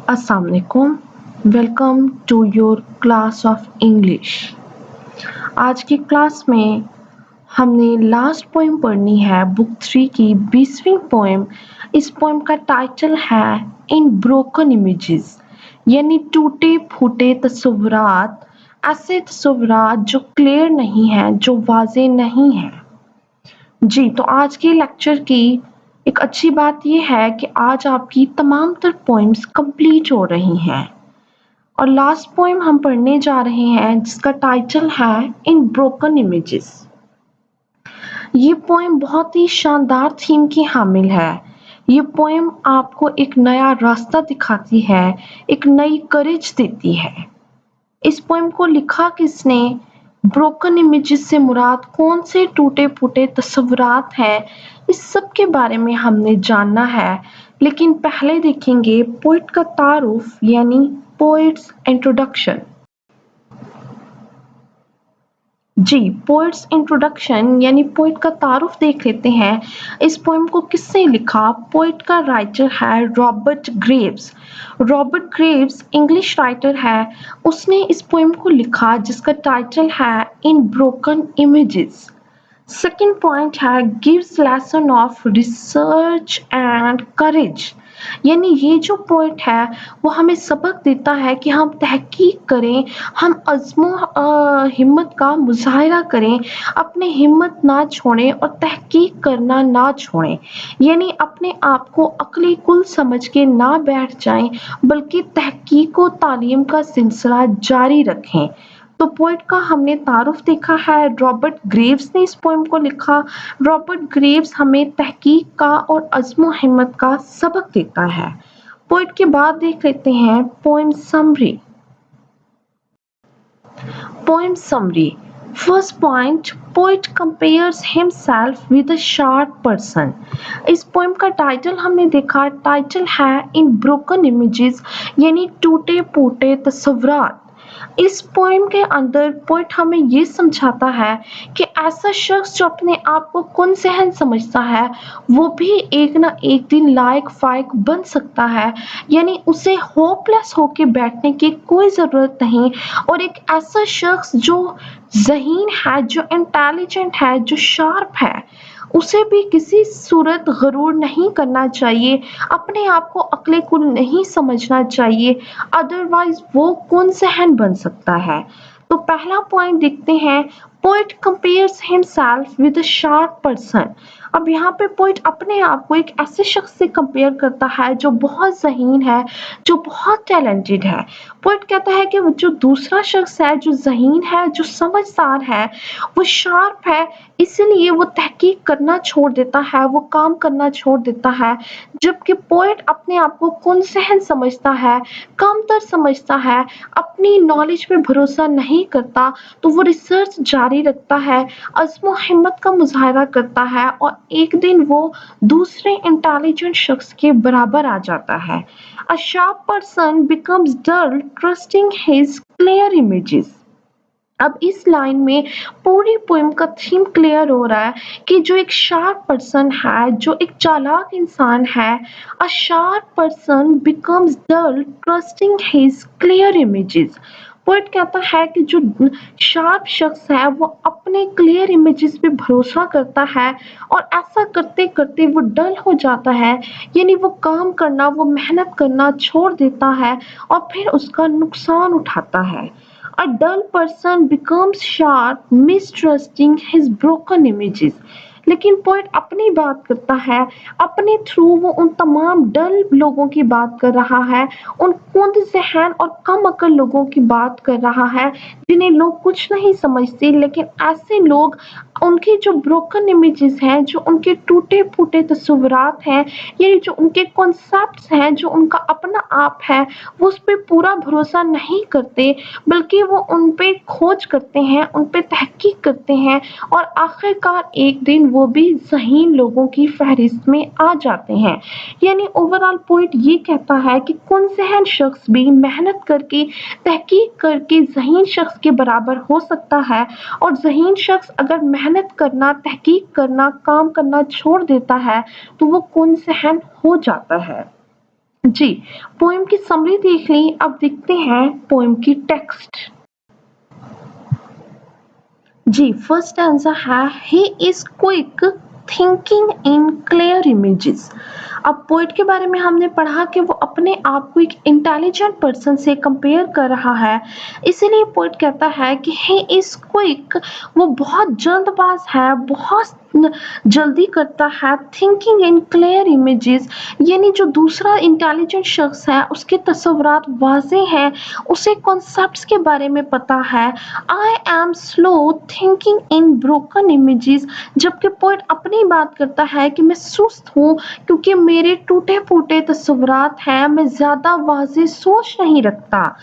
अस्सलाम वालेकुम। Welcome to your class of English. आज की क्लास में हमने लास्ट पोएम पढ़नी है बुक 3 की 20वीं पोएम। इस पोएम का टाइटल है इन ब्रोकन इमेजेस, यानी टूटे फूटे तस्वीरात, ऐसे तस्वीरात जो क्लियर नहीं है, जो वाज़ेह नहीं है। जी, तो आज के लेक्चर की एक अच्छी बात ये है कि आज आपकी तमाम तर पोएम्स कंप्लीट हो रही हैं और लास्ट पोएम हम पढ़ने जा रहे हैं जिसका टाइटल है इन ब्रोकन इमेजेस। ये पोएम बहुत ही शानदार थीम की हामिल है। ये पोएम आपको एक नया रास्ता दिखाती है, एक नई करेज देती है। इस पोएम को लिखा किसने, ब्रोकन इमेजेस से मुराद कौन से टूटे फूटे तस्वीरात हैं, इस सब के बारे में हमने जानना है। लेकिन पहले देखेंगे पोइट का तारुफ यानी पोइट्स इंट्रोडक्शन। जी, पोइट्स इंट्रोडक्शन यानी पोइट का तारुफ देख लेते हैं। इस पोएम को किसने लिखा? पोइट का राइटर है Robert Graves. Robert Graves English writer है। उसने इस पोएम को लिखा जिसका टाइटल है इन ब्रोकन इमेजेस। सेकेंड पॉइंट है gives lesson of research and courage, यानी ये जो पॉइंट है वो हमें सबक देता है कि हम तहकीक करें, हम अज़्मो हिम्मत का मुज़ाहिरा करें, अपने हिम्मत ना छोड़ें और तहकीक करना ना छोड़ें, यानी अपने आप को अक्ली कुल समझ के ना बैठ जाएं बल्कि तहकीक व तालीम का सिलसिला जारी रखें। तो पोइट का हमने तारुफ देखा है, रॉबर्ट ग्रेव्स ने इस पोएम को लिखा। रॉबर्ट ग्रेव्स हमें तहकीक का और अज़्मो हिम्मत का सबक देता है। पोइट के बाद देख लेते हैं poem summary. Poem summary. First point, poet compares himself with a sharp person. इस पोएम का टाइटल हमने देखा, टाइटल है इन ब्रोकन इमेजेस, यानी टूटे फूटे तस्वीरात। इस पोएम के अंदर पोइट हमें ये समझाता है कि ऐसा शख्स जो अपने आप को कुन सहन समझता है वो भी एक ना एक दिन लायक फायक बन सकता है, यानी उसे होपलेस होके बैठने की कोई ज़रूरत नहीं। और एक ऐसा शख्स जो ज़हीन है, जो इंटेलिजेंट है, जो शार्प है, उसे भी किसी सूरत गरूर नहीं करना चाहिए, अपने आप को अक्ले कुल नहीं समझना चाहिए, अदरवाइज वो कौन सहन बन सकता है। तो पहला पॉइंट देखते हैं, poet compares himself with a sharp person. अब यहाँ पे पोइट अपने आप को एक ऐसे शख्स से कंपेयर करता है जो बहुत ज़हीन है, जो बहुत टैलेंटेड है। पोइट कहता है कि वो जो दूसरा शख्स है, जो ज़हीन है, जो समझदार है, वो शार्प है, इसलिए वो तहकीक करना छोड़ देता है, वो काम करना छोड़ देता है। जबकि पोइट अपने आप को कुन सहन समझता है, कमतर समझता है, अपनी नॉलेज पे भरोसा नहीं करता, तो वो रिसर्च जारी रखता है, अज़्मो हिम्मत का मुज़ाहिरा करता है और एक दिन वो दूसरे इंटेलिजेंट शख्स के बराबर आ जाता है। A sharp person becomes dull trusting his clear images। अब इस लाइन में पूरी पोएम का थीम क्लियर हो रहा है कि जो एक शार्प पर्सन है, जो एक चालाक इंसान है, a sharp person becomes dull trusting his clear images. Poet कहता है कि जो शार्प शख्स है वो अपने क्लियर इमेजेस पे भरोसा करता है और ऐसा करते करते वो डल हो जाता है, यानी वो काम करना, वो मेहनत करना छोड़ देता है और फिर उसका नुकसान उठाता है। A dull person becomes sharp, mistrusting his broken images। लेकिन पोइट अपनी बात करता है, अपने थ्रू वो उन तमाम डल लोगों की बात कर रहा है, उन कुंद ज़हन और कम अकल लोगों की बात कर रहा है जिन्हें लोग कुछ नहीं समझते। लेकिन ऐसे लोग, उनकी जो ब्रोकन इमेजेस हैं, जो उनके टूटे फूटे तस्वीरात हैं, यानी जो उनके कॉन्सेप्ट्स हैं, जो उनका अपना आप है, वो उस पर पूरा भरोसा नहीं करते बल्कि वो उन पे खोज करते हैं, उन पे तहकीक करते हैं और आखिरकार एक दिन वो भी ज़हीन लोगों की फहरिस्त में आ जाते हैं। यानी ओवरऑल पॉइंट ये कहता है कि कुन सहन शख्स भी मेहनत करके, तहकीक करके ज़हीन शख्स के बराबर हो सकता है और ज़हीन शख्स अगर मेहनत करना, तहकीक करना, काम करना छोड़ देता है तो वो कुन सहन हो जाता है। जी, पोएम की समरी देख ली, अब देखते हैं पोएम की टेक्स्ट। जी, फर्स्ट आंसर है he is quick thinking in clear images. अब पोएट के बारे में हमने पढ़ा कि वो अपने आप को एक इंटेलिजेंट पर्सन से कंपेयर कर रहा है, इसीलिए पोएट कहता है कि ही इज क्विक, वो बहुत जल्दबाज है, बहुत जल्दी करता है, थिंकिंग इन क्लियर इमेजेस, यानी जो दूसरा इंटेलिजेंट शख्स है उसके तस्वुरात वाज़े हैं, उसे कॉन्सेप्ट्स के बारे में पता है। I am slow thinking in broken images, जबकि पोएट अपनी बात करता है कि मैं सुस्त हूँ क्योंकि मेरे टूटे-फूटे तस्वुरात हैं, मैं ज़्यादा वाज़ेह सोच नहीं रखता।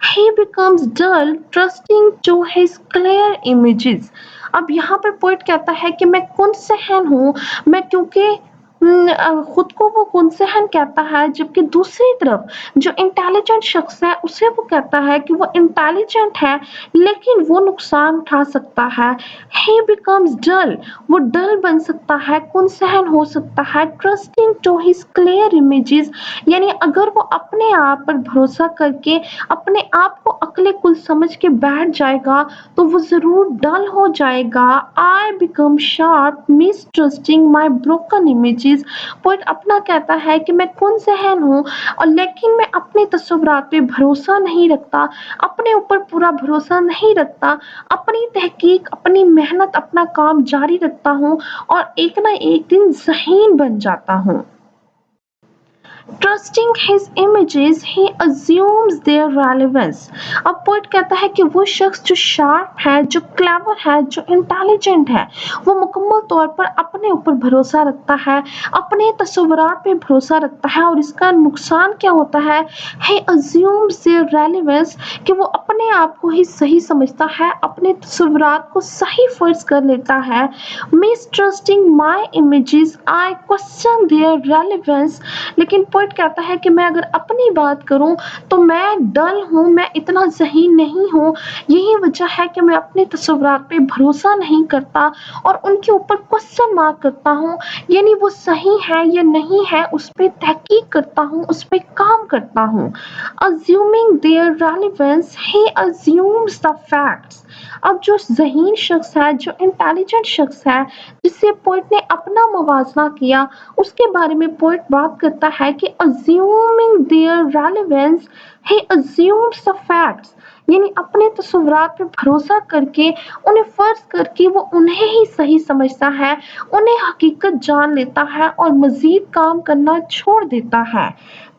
He becomes dull trusting to his clear images। अब यहाँ पे पोएट कहता है कि मैं कुन-सहन हूँ, मैं क्योंकि खुद को वो कुन-सहन कहता है, जबकि दूसरी तरफ जो इंटेलिजेंट शख्स है उसे वो कहता है कि वो इंटेलिजेंट है लेकिन वो नुकसान उठा सकता है। He becomes dull, वो डल बन सकता है, कुन-सहन हो सकता है, trusting to his clear images, यानी अगर वो अपने आप पर भरोसा करके अपने आप को अक्ले कुल समझ के बैठ जाएगा तो वो ज़रूर डल हो जाएगा। I become sharp mistrusting my broken images। Poet अपना कहता है कि मैं कुन-सहन हूँ और लेकिन मैं अपने तस्वुरात पे भरोसा नहीं रखता, अपने ऊपर पूरा भरोसा नहीं रखता, अपनी तहकीक, अपनी मेहनत, अपना काम जारी रखता हूँ और एक ना एक दिन ज़हीन बन जाता हूँ। Trusting his images, he assumes their relevance। अब पोएट कहता है कि वो शख्स जो शार्प है, जो क्लेवर है, जो इंटेलिजेंट है, वो मुकम्मल तौर पर अपने ऊपर भरोसा रखता है, अपने तस्वुरात पे भरोसा रखता है और इसका नुकसान क्या होता है? He assumes their relevance, कि वो अपने आप को ही सही समझता है, अपने तस्वुरात को सही फर्ज कर लेता है। Mistrusting my images, I question their relevance। लेकिन पोएट कहता है कि मैं अगर अपनी बात करूं तो मैं डल हूं, मैं इतना ज़हीन नहीं हूं, यही वजह है कि मैं अपने तस्वुरात पे भरोसा नहीं करता और उनके ऊपर क्वेश्चन मार्क करता हूं, यानी वो सही है या नहीं है उस पे तहकीक करता हूं, उस पे काम करता हूं। Assuming their relevance, he assumes the facts। अब जो ज़हीन शख्स है, जो इंटेलिजेंट शख्स है, जिससे पोएट ने अपना मुवाज़ना किया, उसके बारे में पोएट बात करता है कि assuming their relevance, he assumes the facts, यानी अपने तस्वुरात पे भरोसा करके, उन्हें फर्ज करके वो उन्हें ही सही समझता है, उन्हें हकीकत जान लेता है और मज़ीद काम करना छोड़ देता है।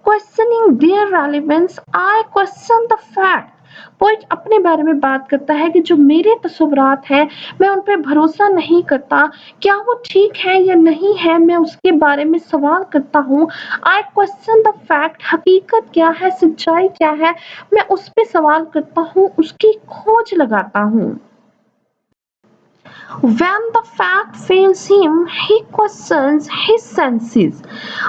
Questioning their relevance, I question the fact। Poet अपने बारे में बात करता है कि जो मेरे तस्वुरात हैं, मैं उन पे भरोसा नहीं करता, क्या वो ठीक है या नहीं है, मैं उसके बारे में सवाल करता हूँ। आई क्वेश्चन द फैक्ट, हकीकत क्या है, सच्चाई क्या है, मैं उस पे सवाल करता हूँ, उसकी खोज लगाता हूँ। When the fact fails him, he questions his senses।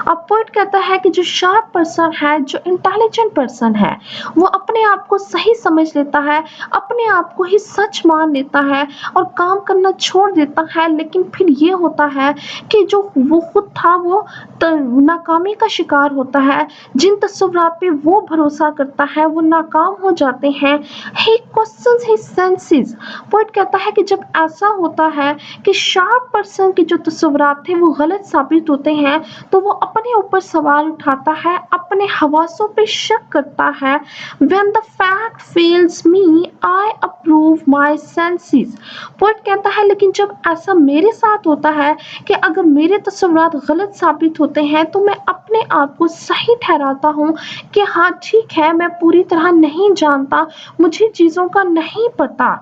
अब पोएट कहता है कि जो शार्प पर्सन है, जो इंटेलिजेंट पर्सन है, वो अपने आप को सही समझ लेता है, अपने आप को ही सच मान लेता है और काम करना छोड़ देता है, लेकिन फिर ये होता है कि जो वो खुद था वो नाकामी का शिकार होता है, जिन तस्वुरात पे वो भरोसा करता है वो नाकाम हो जाते हैं। He questions his senses। Poet कहता है कि जब ऐसा होता है कि शार्प पर्सन के जो तस्वुरात थे वो गलत साबित होते हैं तो वो अपने ऊपर सवाल उठाता है, अपने हवासों पे शक करता है। When the fact fails me, I approve my senses। Poet कहता है लेकिन जब ऐसा मेरे साथ होता है कि अगर मेरे तस्वुरात गलत साबित होते हैं तो मैं अपने आप को सही ठहराता हूँ कि हाँ ठीक है, मैं पूरी तरह नहीं जानता, मुझे चीज़ों का नहीं पता।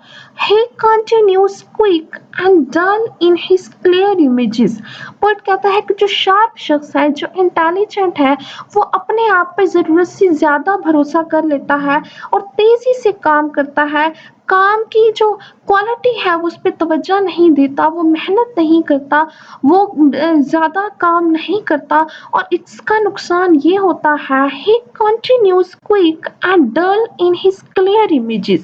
He continues quick and dull in his clear images। Poet कहता है कि जो शार्प शख्स है, जो इंटेलिजेंट है, वो अपने आप पे ज़रूरत से ज़्यादा भरोसा कर लेता है और तेज़ी से काम करता है, काम की जो क्वालिटी है वो उस पे तवज्जो नहीं देता, वो मेहनत नहीं करता, वो ज़्यादा काम नहीं करता और इसका नुकसान ये होता है he continues quick and dull in his clear images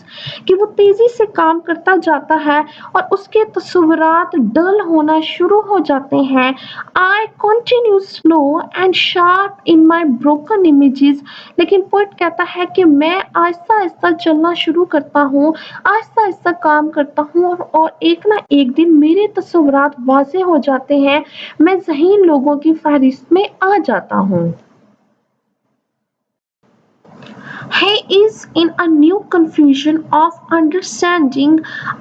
कि वो तेज़ी से काम करता जाता है और उसके तस्वीरात डल होना शुरू हो जाते हैं। I continue slow and sharp in my broken images लेकिन पोएट कहता है कि मैं आहिस्ता-आहिस्ता चलना शुरू करता हूँ, आहिस्ता-आहिस्ता काम करता हूँ और एक ना एक दिन मेरे तस्वीरात वाज़े हो जाते हैं, मैं ज़हीन लोगों की फ़हरिस्त में आ जाता हूँ। He is in a new confusion of understanding.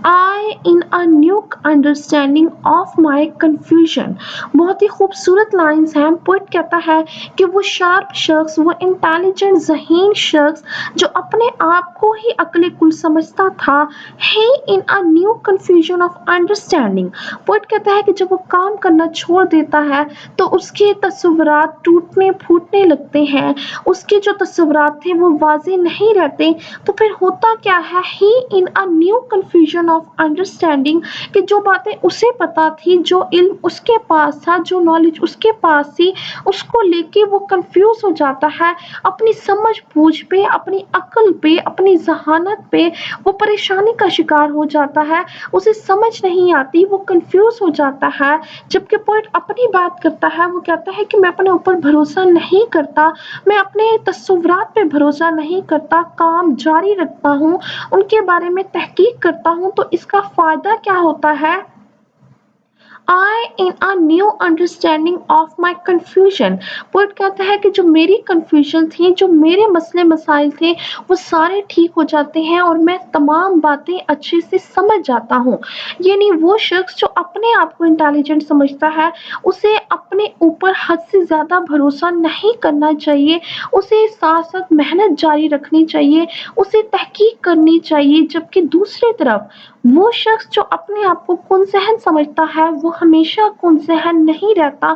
I in a new understanding of my confusion. बहुत ही खूबसूरत लाइन्स हैं। पोएट कहता है कि वो शार्प शख्स, वो इंटेलिजेंट ज़हीन शख्स जो अपने आप को ही अक्ल कुल समझता था, he in a new confusion of understanding. Poet कहता है कि जब वो काम करना छोड़ देता है तो उसके तस्वुरात टूटने फूटने लगते हैं, उसके जो तस्वुरात थे वो वाज़े नहीं रहते। तो फिर होता क्या है, he in a new confusion of understanding कि जो बातें उसे पता थी, जो इल्म उसके पास था, जो नॉलेज उसके पास थी, उसको लेके वो कंफ्यूज हो जाता है। अपनी समझ बूझ पे, अपनी अक्ल पे, अपनी जहानत पे वो परेशानी का शिकार हो जाता है, उसे समझ नहीं आती, वो कंफ्यूज हो जाता है। जबकि पोएट अपनी बात करता है, वो कहता है कि मैं अपने ऊपर भरोसा नहीं करता, मैं अपने तस्वुरात पे भरोसा नहीं करता, काम जारी रखता हूँ, उनके बारे में तहकीक करता हूँ। तो इसका फ़ायदा क्या होता है? I in a new understanding of my confusion. Poet कहता है कि जो मेरी confusion थी, जो मेरे मसले मसाइल थे, वो सारे ठीक हो जाते हैं और मैं तमाम बातें अच्छे से समझ जाता हूँ। यानी वो शख्स जो अपने आप को इंटेलिजेंट समझता है, उसे अपने ऊपर हद से ज़्यादा भरोसा नहीं करना चाहिए, उसे साथ-साथ मेहनत जारी रखनी चाहिए, उसे तहकीक करनी चाहिए। जबकि दूसरी तरफ वो शख्स जो अपने आप को कुन-सहन समझता है, वो हमेशा कुन-सहन नहीं रहता,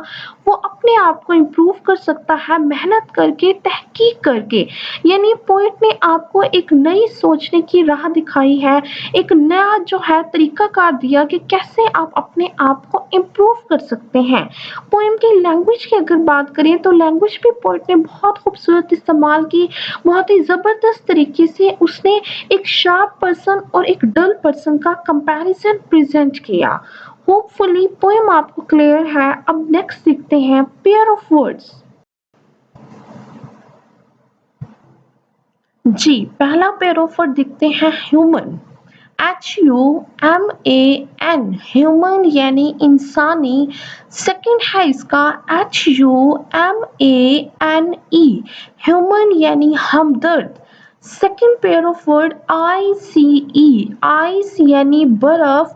वो अपने आप को इम्प्रूव कर सकता है मेहनत करके, तहकीक करके। यानी पोएट ने आपको एक नई सोचने की राह दिखाई है, एक नया जो है तरीकाकार दिया कि कैसे आप अपने आप को इम्प्रूव कर सकते हैं। पोएम की लैंग्वेज की अगर बात करें तो लैंग्वेज भी पोएट ने बहुत खूबसूरत इस्तेमाल की, बहुत ही ज़बरदस्त तरीके से उसने एक शार्प पर्सन और एक डल पर्सन का कंपैरिजन प्रेजेंट किया। होपफुली पोएम आपको क्लियर है। अब नेक्स्ट देखते हैं पेयर ऑफ वर्ड्स। जी, पहला पेयर ऑफ वर्ड देखते हैं ह्यूमन। HUMAN ह्यूमन यानी इंसानी। सेकंड है इसका HUMANE ह्यूमन यानी हमदर्द। Second pair of word ICE ice यानी बर्फ,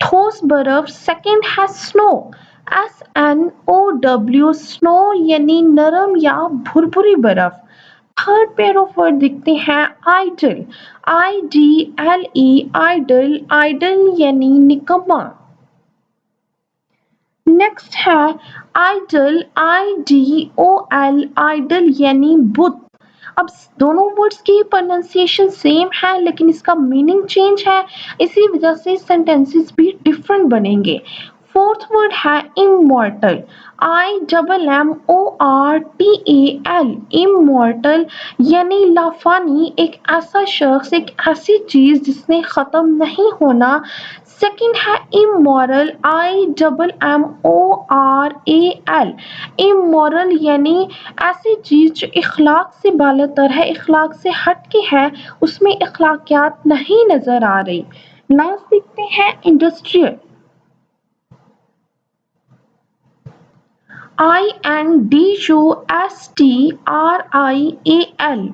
ठोस बर्फ। सेकंड है स्नो SNOW स्नो यानी नरम या भुरभुरी बर्फ। थर्ड पेयर ऑफ वर्ड दिखते हैं आइडल IDLE आइडल, आइडल यानी निकम्मा। नेक्स्ट है आइडल IDOL आइडल यानी बुत। अब दोनों वर्ड्स की प्रोनाउंसिएशन सेम है लेकिन इसका मीनिंग चेंज है, इसी वजह से सेंटेंसेस भी डिफरेंट बनेंगे। फोर्थ वर्ड है इमॉर्टल IMMORTAL इमॉर्टल यानी लाफानी, एक ऐसा शख्स, एक ऐसी चीज जिसने खत्म नहीं होना। सेकंड है इमोरल IMMORAL इमोरल यानी ऐसी चीज जो इखलाक से बालातर है, इखलाक से हट के है, उसमें इखलाकियात नहीं नजर आ रही। लास्ट देखते हैं इंडस्ट्रियल INDUSTRIAL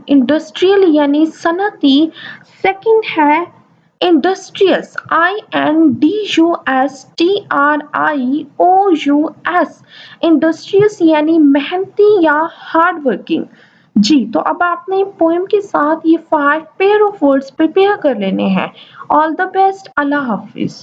इंडस्ट्रियल यानी सनती। सेकंड है इंडस्ट्रियस INDUSTRIOUS इंडस्ट्रियस यानी मेहनती या हार्ड वर्किंग। जी, तो अब आपने पोएम के साथ ये 5 पेयर ऑफ वर्ड्स प्रिपेयर कर लेने हैं। All the best. Allah Hafiz.